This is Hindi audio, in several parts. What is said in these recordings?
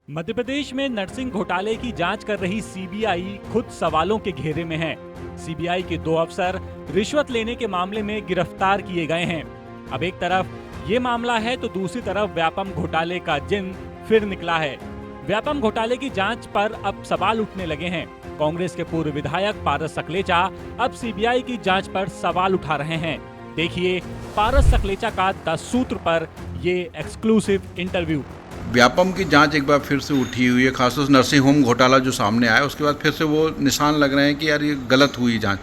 मध्य प्रदेश में नर्सिंग घोटाले की जांच कर रही सीबीआई खुद सवालों के घेरे में है। सीबीआई के 2 अफसर रिश्वत लेने के मामले में गिरफ्तार किए गए हैं। अब एक तरफ ये मामला है तो दूसरी तरफ व्यापम घोटाले का जिन फिर निकला है। व्यापम घोटाले की जांच पर अब सवाल उठने लगे हैं। कांग्रेस के पूर्व विधायक पारस सकलेचा अब सीबीआई की जांच पर सवाल उठा रहे हैं। देखिए पारस सकलेचा का 10 सूत्र पर ये एक्सक्लूसिव इंटरव्यू। व्यापम की जांच एक बार फिर से उठी हुई है, खासतौर से नर्सिंग होम घोटाला जो सामने आया उसके बाद फिर से वो निशान लग रहे हैं कि यार ये गलत हुई जांच।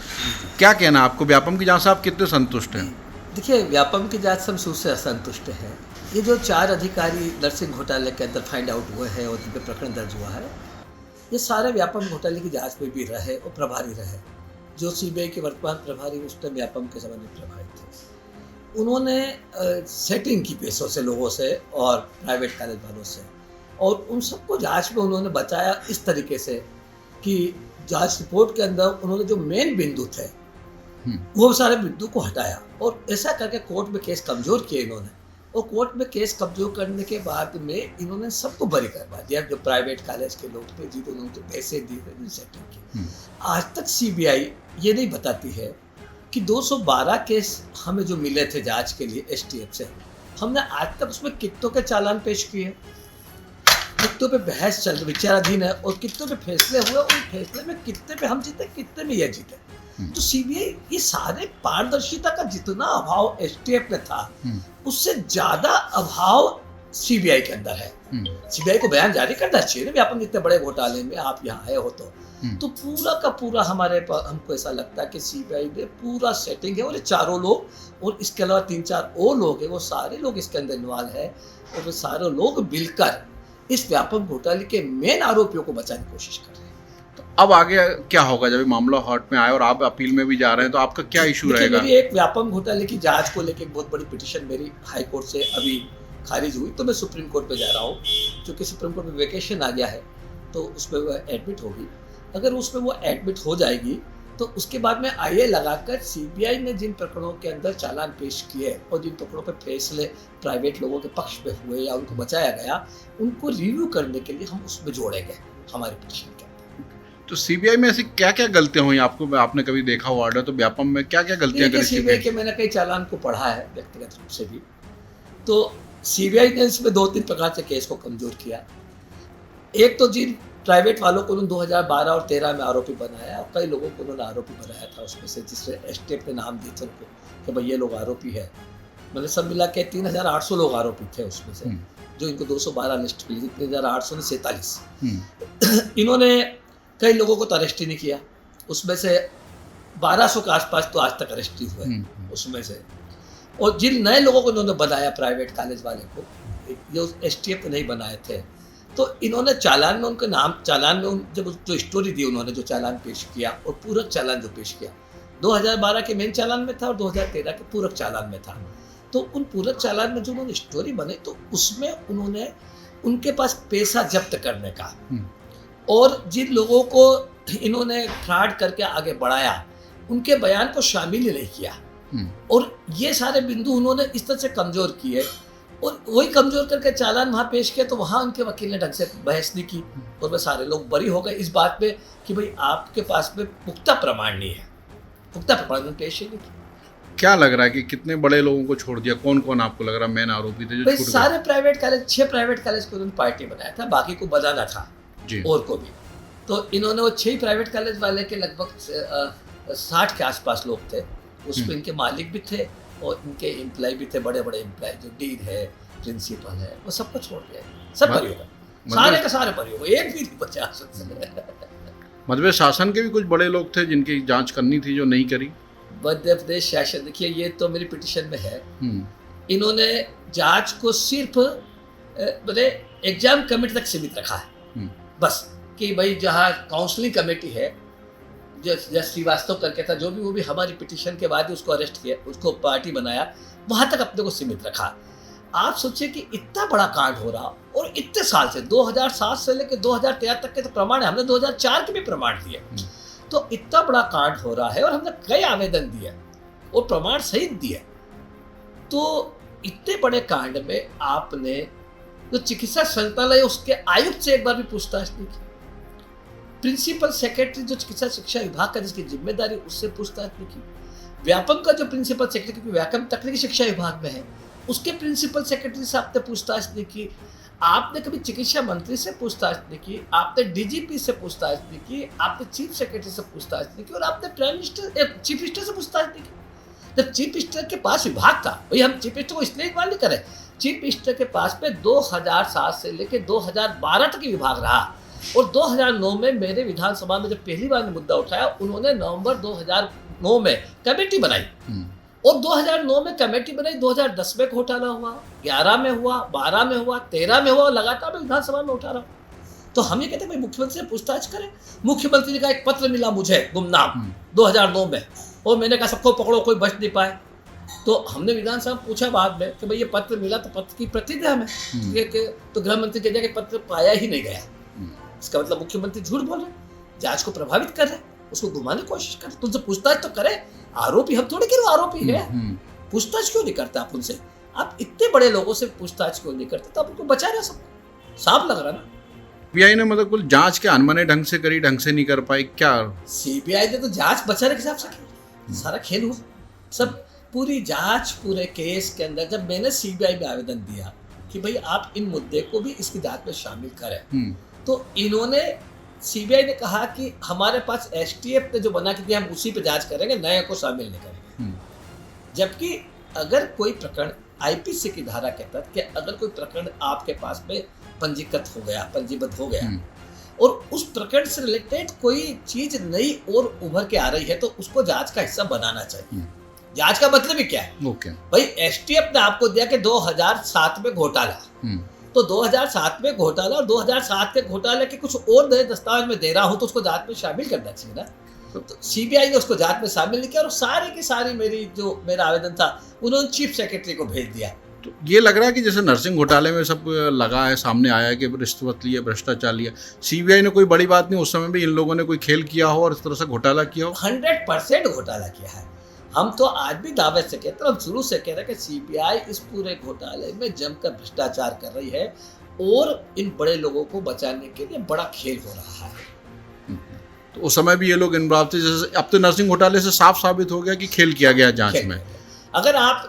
क्या कहना है आपको, व्यापम की जांच से आप कितने संतुष्ट हैं? देखिए, व्यापम की जांच से हम शुरू से असंतुष्ट हैं। ये जो 4 अधिकारी नर्सिंग घोटाले के अंदर फाइंड आउट हुए हैं और जिन पर प्रकरण दर्ज हुआ है, ये सारे व्यापम घोटाले की जांच में भी रहे और प्रभारी रहे। जो सीबीआई के वर्तमान प्रभारी उस टाइम व्यापम के समय में प्रभारी थे। उन्होंने सेटिंग की पैसों से, लोगों से और प्राइवेट कॉलेज वालों से, और उन सबको जांच में उन्होंने बताया इस तरीके से कि जांच रिपोर्ट के अंदर उन्होंने जो मेन बिंदु थे वो सारे बिंदु को हटाया और ऐसा करके कोर्ट में केस कमज़ोर किए इन्होंने। और कोर्ट में केस कमज़ोर करने के बाद में इन्होंने सबको बरी करवा दिया, जो प्राइवेट कॉलेज के लोग थे जिन्होंने उनको पैसे दिए, सेटिंग की। आज तक सीबीआई ये नहीं बताती है कि 212 केस हमें जो मिले थे जांच के लिए एसटीएफ से, हमने आज तक उसमें कितनों के चालान पेश किए, कितनों पे बहस चल विचाराधीन है और कितनों पे फैसले हुए, उन फैसले में कितने पे हम जीते, कितने में ये जीते। तो सीबीआई ये सारे पारदर्शिता का जितना अभाव एसटीएफ में था उससे ज्यादा अभाव सीबीआई के अंदर है। सीबीआई को बयान जारी करना चाहिए ना, व्यापम जितने बड़े घोटाले में आप यहाँ आए हो तो पूरा का पूरा हमको ऐसा लगता है कि सीबीआई ने पूरा सेटिंग है और ये चारों लोग और इसके अलावा 3-4 और लोग हैं, वो सारे लोग इसके अंदर इन्वॉल्व है और वो सारे लोग मिलकर इस व्यापम घोटाले के मेन आरोपियों को बचाने की कोशिश कर रहे हैं। तो अब आगे क्या होगा जब ये मामला हार्ट में आए और आप अपील में भी जा रहे हैं, तो आपका क्या इशू रहेगा? मेरी एक व्यापम घोटाले की जांच को लेकर एक बहुत बड़ी पिटीशन मेरी हाई कोर्ट से अभी खारिज हुई, तो मैं सुप्रीम कोर्ट पे जा रहा हूँ। क्योंकि सुप्रीम कोर्ट में वेकेशन आ गया है तो उसमें वो एडमिट होगी। अगर उसमें वो एडमिट हो जाएगी तो उसके बाद में आईए लगाकर सीबीआई ने जिन प्रकरणों के अंदर चालान पेश किए और जिन प्रकरणों पर फैसले प्राइवेट लोगों के पक्ष में हुए या उनको बचाया गया, उनको रिव्यू करने के लिए हम उसमें जोड़ेंगे हमारे पिटीशन के अंदर। तो सीबीआई में ऐसी क्या क्या गलतियां हुई आपने कभी देखा हुआ ऑर्डर, तो व्यापम में क्या क्या गलतियां करी सीबीआई के? मैंने कई चालान को पढ़ा है व्यक्तिगत रूप से भी। तो सीबीआई ने इसमें 2-3 प्रकार से केस को कमजोर किया। एक तो जिन प्राइवेट वालों को उन्होंने 2012 और 13 में आरोपी बनाया और कई लोगों को उन्होंने आरोपी बनाया था उसमें से, जिससे एसटीएफ ने नाम दिए थे उनको कि भाई ये लोग आरोपी है। मतलब सब मिला के 3800 लोग आरोपी थे उसमें से, जो इनको 212 लिस्ट मिली थी, 3847। इन्होंने कई लोगों को तो अरेस्ट ही नहीं किया, उसमें से 1200 के आसपास तो आज तक अरेस्ट ही हुए उसमें से। और जिन नए लोगों को इन्होंने बनाया प्राइवेट कॉलेज वाले को, ये एसटीएफ नहीं बनाए थे, तो इन्होंने चालान में उनके नाम, चालान में जब जो स्टोरी दी उन्होंने, जो चालान पेश किया और पूरक चालान जो पेश किया 2012 के मेन चालान में था और 2013 के पूरक चालान में था। तो उन पूरक चालान में जो उन्होंने स्टोरी बनी तो उसमें उन्होंने उनके पास पैसा जब्त करने का और जिन लोगों को इन्होंने फ्रॉड करके आगे बढ़ाया उनके बयान को शामिल ही नहीं किया। और ये सारे बिंदु उन्होंने इस तरह से कमजोर किए और वही कमजोर करके चालान वहाँ पेश किया, तो वहाँ उनके वकील ने ढंग से बहस नहीं की और वह सारे लोग बरी हो गए इस बात पे कि भाई आपके पास में पुख्ता प्रमाण नहीं है, पुख्ता प्रमाण पेश ही नहीं किया। क्या लग रहा है कि कितने बड़े लोगों को छोड़ दिया? कौन कौन आपको लग रहा है मेन आरोपी थे जो छूट गए? सारे प्राइवेट कॉलेज, 6 प्राइवेट कॉलेज को उन्होंने पार्टी बनाया था, बाकी को बनाना था और को भी। तो इन्होंने वो 6 प्राइवेट कॉलेज वाले के लगभग 60 के आसपास लोग थे, उसमें इनके मालिक भी थे और इनके एम्प्लॉय भी थे, बड़े बड़े एम्प्लॉय, जो डीन है, प्रिंसिपल है, वो सबको छोड़ गए, सब बरी हो गए, सारे के सारे बरी हो गए, एक भी नहीं बचा। मध्य प्रदेश शासन के भी कुछ बड़े लोग थे जिनकी जांच करनी थी जो नहीं करी। मध्य प्रदेश शासन, देखिए ये तो मेरी पिटीशन में है, इन्होंने जांच को सिर्फ बोले एग्जाम कमेटी तक सीमित रखा है बस, कि भाई जहाँ काउंसलिंग कमेटी है, जो श्रीवास्तव करके था, जो भी, वो भी हमारी पिटीशन के बाद ही उसको अरेस्ट किया, उसको पार्टी बनाया, वहाँ तक अपने को सीमित रखा। आप सोचिए कि इतना बड़ा कांड हो रहा और इतने साल से 2007 से लेकर 2013 तक के तो प्रमाण है, हमने 2004 के भी प्रमाण दिए, तो इतना बड़ा कांड हो रहा है और हमने कई आवेदन दिए और प्रमाण सहित दिए। तो इतने बड़े कांड में आपने जो चिकित्सा संचालय उसके आयुक्त से एक बार भी पूछताछ नहीं की। प्रिंसिपल सेक्रेटरी जो चिकित्सा शिक्षा विभाग का जिसकी जिम्मेदारी, उससे पूछताछ नहीं की। व्यापम का जो प्रिंसिपल सेक्रेटरी, क्योंकि व्यापम तकनीकी शिक्षा विभाग में है, उसके प्रिंसिपल सेक्रेटरी से आपने पूछताछ नहीं की। आपने कभी चिकित्सा मंत्री से पूछताछ नहीं की, आपने डीजीपी से पूछताछ नहीं की, आपने चीफ सेक्रेटरी से पूछताछ नहीं की, और आपने प्राइम मिनिस्टर चीफ मिनिस्टर से पूछताछ नहीं की। जब चीफ मिनिस्टर के पास विभाग था, भाई हम चीफ मिनिस्टर को इसलिए इस्तेमाल नहीं करें, चीफ मिनिस्टर के पास में 2007 से लेकर 2012 तक विभाग रहा, और 2009 में मेरे विधानसभा में जब पहली बार मुद्दा उठाया, उन्होंने नवंबर 2009 में कमेटी बनाई, और 2009 में कमेटी बनाई, 2010 में घोटाला हुआ, 11 में हुआ, 12 में हुआ, 13 में हुआ, और लगातार मैं विधानसभा में उठा रहा हूँ। तो हम ये कहते हैं भाई मुख्यमंत्री से पूछताछ करें। मुख्यमंत्री का एक पत्र मिला मुझे गुमनाम 2009 में, और मैंने कहा सबको पकड़ो, कोई बच नहीं पाए। तो हमने विधानसभा में पूछा बाद में कि भाई ये पत्र मिला, तो पत्र की प्रति दे हमें। तो गृह मंत्री कह दिया कि पत्र पाया ही नहीं गया। इसका मतलब मुख्यमंत्री झूठ बोल रहे, जांच को प्रभावित कर रहे, उसको घुमाने की कोशिश कर रहे। तुमसे पूछताछ तो करें, आरोपी हम थोड़े कि आरोपी है, पूछताछ क्यों नहीं करते आप उनसे? आप इतने बड़े लोगों से पूछताछ क्यों नहीं करते? तो आप उनको बचा रहे, सबको साफ लग रहा ना। सीबीआई ने मतलब कुल जांच के अनमने ढंग से करी, ढंग से नहीं कर पाई क्या? सीबीआई ने तो जांच बचाने के हिसाब से की, सारा खेल हुआ। सब पूरी जांच, पूरे केस के अंदर जब मैंने सीबीआई में आवेदन दिया कि भाई आप इन मुद्दे को भी इसकी जांच में शामिल करें, तो इन्होंने, सीबीआई ने कहा कि हमारे पास एसटीएफ ने जो बना के दिया, हम उसी पे जांच करेंगे, नए को शामिल नहीं करेंगे। जबकि अगर कोई प्रकरण आईपीसी की धारा के तहत कि अगर कोई प्रकरण आपके पास में पंजीबद्ध हो गया और उस प्रकरण से रिलेटेड कोई चीज नई और उभर के आ रही है, तो उसको जांच का हिस्सा बनाना चाहिए। जांच का मतलब ही क्या है? भाई एसटीएफ ने आपको दिया कि 2007 में घोटाला, तो 2007 में घोटाला और 2007 के घोटाले के कुछ और नए दस्तावेज में दे रहा हूं, तो उसको जांच में शामिल करना चाहिए ना। तो सीबीआई ने उसको जांच में शामिल नहीं किया, और सारी की सारी मेरा आवेदन था उन्होंने चीफ सेक्रेटरी को भेज दिया। तो ये लग रहा है कि जैसे नर्सिंग घोटाले में सब लगा है, सामने आया है कि रिश्वत लिया, भ्रष्टाचार लिया, सीबीआई ने कोई बड़ी बात नहीं, उस समय भी इन लोगों ने कोई खेल किया हो और इस तरह से घोटाला किया हो। 100% घोटाला किया है। हम तो आज भी दावे से कहते हैं, हम शुरू से कह रहे हैं कि सीबीआई इस पूरे घोटाले में जमकर भ्रष्टाचार कर रही है, और इन बड़े लोगों को बचाने के लिए बड़ा खेल हो रहा है। तो उस समय भी ये लोग इन्वॉल्व थे, जैसे अब तो नर्सिंग घोटाले से साफ साबित हो गया कि खेल किया गया जांच में। अगर आप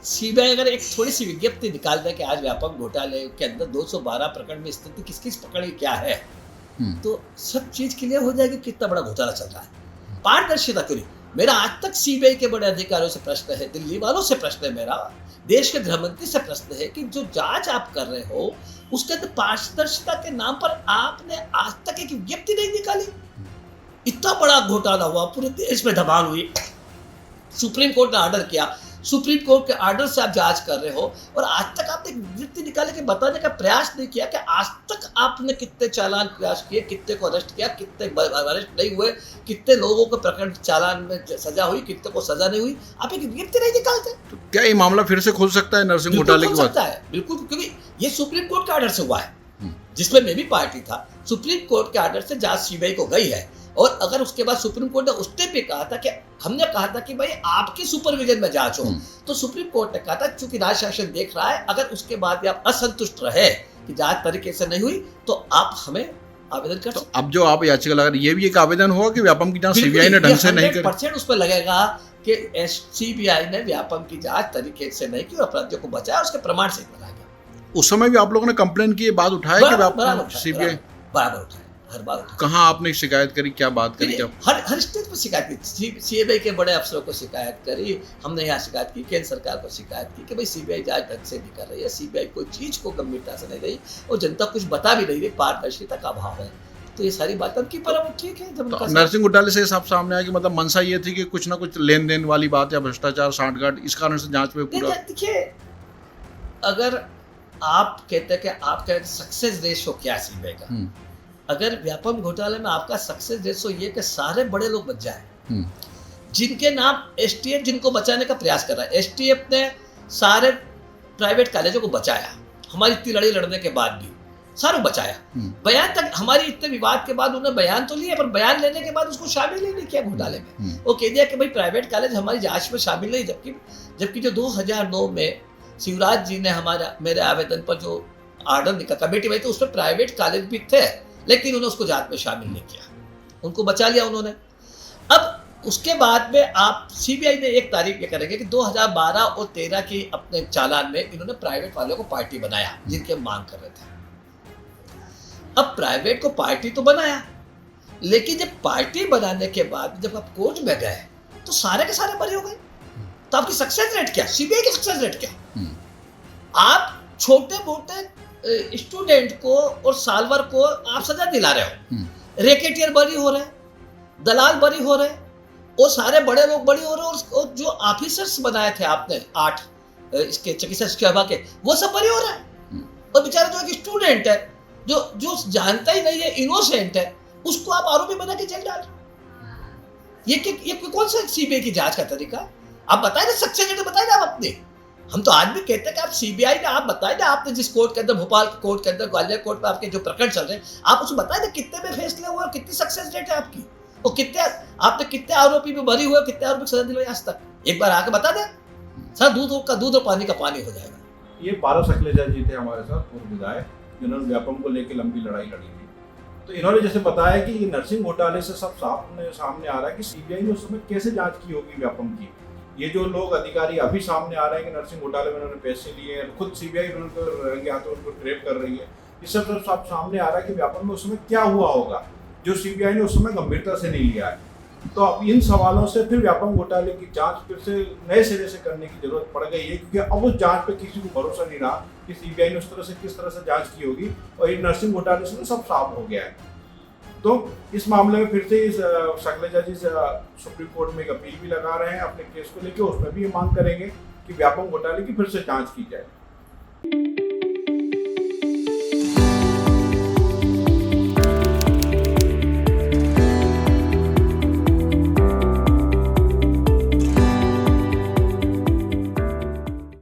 सीबीआई अगर एक थोड़ी सी विज्ञप्ति निकाल दे कि आज व्यापक घोटाले के अंदर 212 प्रकरण में स्थिति किस किस प्रकरण की क्या है, तो सब चीज क्लियर हो जाएगी कितना बड़ा घोटाला चल रहा है। पारदर्शिता क्यों नहीं? मेरा आज तक सीबीआई के बड़े अधिकारियों से प्रश्न है, दिल्ली वालों से प्रश्न है, मेरा देश के गृह मंत्री से प्रश्न है कि जो जांच आप कर रहे हो उसके अंदर पारदर्शिता के नाम पर आपने आज तक एक विज्ञप्ति नहीं निकाली। इतना बड़ा घोटाला हुआ, पूरे देश में धमाल हुई, सुप्रीम कोर्ट ने ऑर्डर किया, सुप्रीम कोर्ट के ऑर्डर से आप जांच कर रहे हो, और आज तक आपने एक विज्ञप्ति निकाले के बताने का प्रयास नहीं किया कि आज तक आपने कितने चालान प्रयास किए, कितने को अरेस्ट किया, कितने अरेस्ट नहीं हुए, कितने लोगों को प्रकरण चालान में सजा हुई, कितने को सजा नहीं हुई, आप एक विज्ञप्ति नहीं निकालते। तो क्या ये मामला फिर से खुल सकता है नर्सिंग घोटाले के बाद? बिल्कुल, क्योंकि ये सुप्रीम कोर्ट के ऑर्डर से हुआ है, जिसमें मैं भी पार्टी था। सुप्रीम कोर्ट के ऑर्डर से जांच सीबीआई को गई है, और अगर उसके बाद सुप्रीम कोर्ट ने उस टाइम पे कहा था कि हमने कहा था कि भाई आपकी सुपरविजन में जांच हो, तो सुप्रीम कोर्ट ने कहा था चूंकि राज्य शासन देख रहा है, अगर उसके बाद भी आप असंतुष्ट रहे कि जांच तरीके से नहीं हुई, तो आप हमें आवेदन कर सकते। अब जो आप याचिका लगा, ये भी एक आवेदन होगा कि व्यापम की जांच सीबीआई ने ढंग से नहीं करी? 100% उस पर लगेगा कि सीबीआई ने व्यापम की जांच तरीके से नहीं की और अपराधियों को बचाया, उसके प्रमाण से बनाया गया। उस समय भी आप लोगों ने कंप्लेन की, बात उठाया कि सीबीआई बराबर उठाया, हर बार उठाया। कहाँ आपने शिकायत करी, क्या बात करी? जब हर स्टेज पर शिकायत की, सीबीआई के बड़े अफसरों को शिकायत करी, हमने यहाँ शिकायत की, केंद्र सरकार को शिकायत की कि भाई सीबीआई जांच ढंग से नहीं कर रही है, सीबीआई कोई चीज को गंभीरता से नहीं रही, और जनता कुछ बता भी नहीं रही, पारदर्शिता का अभाव है। तो ये सारी बातें की, पर अब ठीक है। जब तो नर्सिंग घोटाले से सब सामने आया कि मतलब मंशा ये थी कि कुछ ना कुछ लेन देन वाली बात या भ्रष्टाचार, सांठगांठ, इस कारण से जांच में पूरा। देखिए, अगर आप कहते हैं कि आपका सक्सेस रेशो क्या सीबीआई का, अगर व्यापम घोटाले में आपका सक्सेस रेशो ये कि सारे बड़े लोग बच जाए, जिनके नाम एसटीएफ जिनको बचाने का प्रयास कर रहा है, एसटीएफ ने सारे प्राइवेट कॉलेजों को बचाया, हमारी इतनी लड़ाई लड़ने के बाद भी सारों बचाया। बयान तक हमारी इतने विवाद के बाद उन्होंने बयान तो लिया, पर बयान लेने के बाद उसको शामिल ही नहीं किया घोटाले में। वो कह दिया कि भाई प्राइवेट कॉलेज हमारी जांच में शामिल नहीं, जबकि जो 2009 में शिवराज जी ने मेरे आवेदन पर जो आर्डर निकला, कमेटी में, तो उसमें प्राइवेट कॉलेज भी थे, लेकिन उन्होंने उसको जांच में शामिल नहीं किया, उनको बचा लिया उन्होंने। अब उसके बाद में आप सीबीआई ने एक तारीफ ये करेंगे कि 2012 और 13 की अपने चालान में इन्होंने प्राइवेट वालों को पार्टी बनाया, जिनकी हम मांग कर रहे थे। अब प्राइवेट को पार्टी तो बनाया, लेकिन जब पार्टी बनाने के बाद जब आप कोर्ट में गए तो सारे के सारे बरी हो गए। तो आपकी सक्सेस रेट क्या, सीबीआई की सक्सेस रेट क्या? आप छोटे मोटे स्टूडेंट को और सालवर को आप सजा दिला रहे हो, रैकेटियर बरी हो रहे, दलाल बरी हो रहे, और सारे बड़े लोग बड़ी हो रहे हैं, और जो ऑफिसर्स बनाए थे आपने 8 इसके चिकित्सा शिक्षा विभाग के, वो सब बड़ी हो रहे हैं। और बेचारा जो एक स्टूडेंट है जो जानता ही नहीं है, इनोसेंट है, उसको आप आरोपी बना के जेल डाल रहे हो। ये कौन सा सीबीआई की जांच का तरीका? आप बताए ना, सक्सेस रेट बताए ना आप अपने। हम तो आज भी कहते हैं कि आप सीबीआई ने, आप बताए ना, आपने जिस कोर्ट के अंदर, भोपाल के कोर्ट के अंदर, ग्वालियर कोर्ट में आपके जो प्रकरण चल रहे हैं, आप उसको बताए ना कितने में फैसले हुए और कितनी सक्सेस रेट है आपकी, और कितने आपने कितने आरोपी में बरी हुए, कितने आरोपी सजा दिलवाई आज तक। एक बार आके बता दें, सर दूध का दूध और पानी का पानी हो जाएगा। ये पारस अखलेजा जी थे हमारे साथ, पूर्व विधायक, जिन्होंने व्यापम को लेकर लंबी लड़ाई लड़ी थी। तो इन्होंने जैसे बताया कि ये नर्सिंग घोटाले से सब सामने आ रहा है कि सीबीआई ने उस समय कैसे जांच की होगी व्यापम की। ये जो लोग अधिकारी अभी सामने आ रहे हैं कि नर्सिंग घोटाले में उन्होंने पैसे लिए, खुद सीबीआई उनको रंगे हाथों उनको ट्रैप कर रही है, ये सब सामने आ रहा है कि व्यापम में उस समय क्या हुआ होगा जो सीबीआई ने उस समय गंभीरता से नहीं लिया है। तो अब इन सवालों से फिर व्यापम घोटाले की जांच फिर से नए सिरे से करने की जरूरत पड़ गई है, क्योंकि अब उस जांच पे किसी को भरोसा नहीं रहा कि सीबीआई ने उस तरह से किस तरह से जांच की होगी, और ये नर्सिंग घोटाले से सब साफ हो गया है। तो इस मामले में फिर से इस शैलजा जी सुप्रीम कोर्ट में एक अपील भी लगा रहे हैं अपने केस को लेकर, उसमें भी ये मांग करेंगे कि व्यापम घोटाले की फिर से जांच की जाए।